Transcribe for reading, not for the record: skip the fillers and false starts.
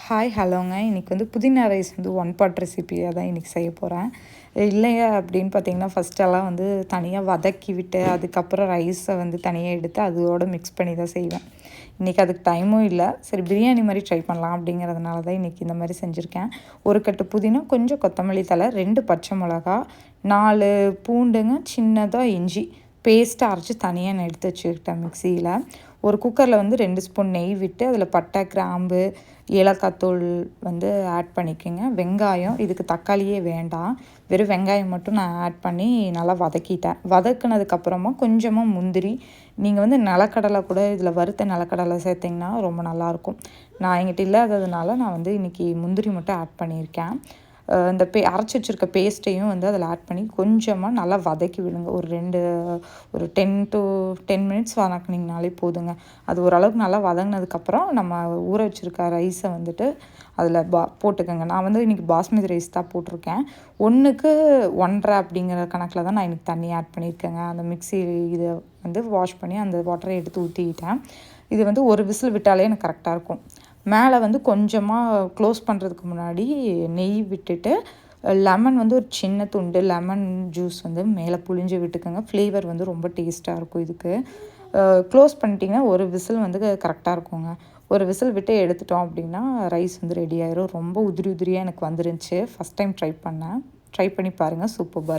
Hi ஹலோங்க. இன்றைக்கி வந்து புதினா ரைஸ் வந்து ஒன் பாட் ரெசிபியாக தான் இன்றைக்கி செய்ய போகிறேன். இல்லைங்க அப்படின்னு பார்த்தீங்கன்னா, ஃபஸ்ட்டெல்லாம் வந்து தனியாக வதக்கி விட்டு, அதுக்கப்புறம் ரைஸை வந்து தனியாக எடுத்து அதோடு மிக்ஸ் பண்ணி தான் செய்வேன். இன்றைக்கி அதுக்கு டைமும் இல்லை. சரி பிரியாணி மாதிரி ட்ரை பண்ணலாம் அப்படிங்கிறதுனால தான் இன்றைக்கி இந்த மாதிரி செஞ்சுருக்கேன். ஒரு கட்டு புதினா, கொஞ்சம் கொத்தமல்லி தழை, 2 பச்சை மிளகா, 4 பூண்டுங்க, சின்னதாக இஞ்சி பேஸ்ட்டை அரைச்சி தனியாக நான் எடுத்து வச்சுக்கிட்டேன் மிக்சியில். ஒரு குக்கரில் வந்து 2 ஸ்பூன் நெய் விட்டு அதில் பட்டை, கிராம்பு, ஏலக்காய் தூள் வந்து ஆட் பண்ணிக்கோங்க. வெங்காயம், இதுக்கு தக்காளியே வேண்டாம், வெறும் வெங்காயம் மட்டும் நான் ஆட் பண்ணி நல்லா வதக்கிட்டேன். வதக்குனதுக்கப்புறமா கொஞ்சமாக முந்திரி, நீங்கள் வந்து நிலக்கடலை கூட இதில் வறுத்த நிலக்கடலை சேர்த்திங்கன்னா ரொம்ப நல்லாயிருக்கும். நான் என்கிட்ட இல்லாததுனால நான் வந்து இன்றைக்கி முந்திரி மட்டும் ஆட் பண்ணியிருக்கேன். இந்த அரைச்சி வச்சுருக்க பேஸ்ட்டையும் வந்து அதில் ஆட் பண்ணி கொஞ்சமாக நல்லா வதக்கி விடுங்க. ஒரு 10 மினிட்ஸ் வதக்குனிங்கனாலே போதுங்க. அது ஓரளவுக்கு நல்லா வதங்கினதுக்கப்புறம் நம்ம ஊற வச்சுருக்க ரைஸை வந்துட்டு அதில் போட்டுக்கோங்க. நான் வந்து இன்றைக்கி பாஸ்மதி ரைஸ் தான் போட்டிருக்கேன். 1க்கு 1.5 அப்படிங்கிற கணக்கில் தான் நான் இன்றைக்கி தண்ணி ஆட் பண்ணியிருக்கேங்க. அந்த மிக்ஸி இதை வந்து வாஷ் பண்ணி அந்த வாட்டரை எடுத்து ஊற்றிக்கிட்டேன். இது வந்து ஒரு விசில் விட்டாலே எனக்கு கரெக்டாக இருக்கும். மேலே வந்து கொஞ்சமாக க்ளோஸ் பண்ணுறதுக்கு முன்னாடி நெய் விட்டுட்டு, லெமன் வந்து ஒரு சின்ன துண்டு லெமன் ஜூஸ் வந்து மேலே புழிஞ்சு விட்டுக்கோங்க. ஃப்ளேவர் வந்து ரொம்ப டேஸ்ட்டாக இருக்கும் இதுக்கு. க்ளோஸ் பண்ணிட்டிங்கன்னா ஒரு விசில் வந்து கரெக்டாக இருக்குங்க. ஒரு விசில் விட்டு எடுத்துட்டோம் அப்படின்னா ரைஸ் வந்து ரெடி ஆயிரும். ரொம்ப உதிரி உதிரியாக எனக்கு வந்துருந்துச்சு. ஃபஸ்ட் டைம் ட்ரை பண்ணேன். ட்ரை பண்ணி பாருங்கள். சூப்பராக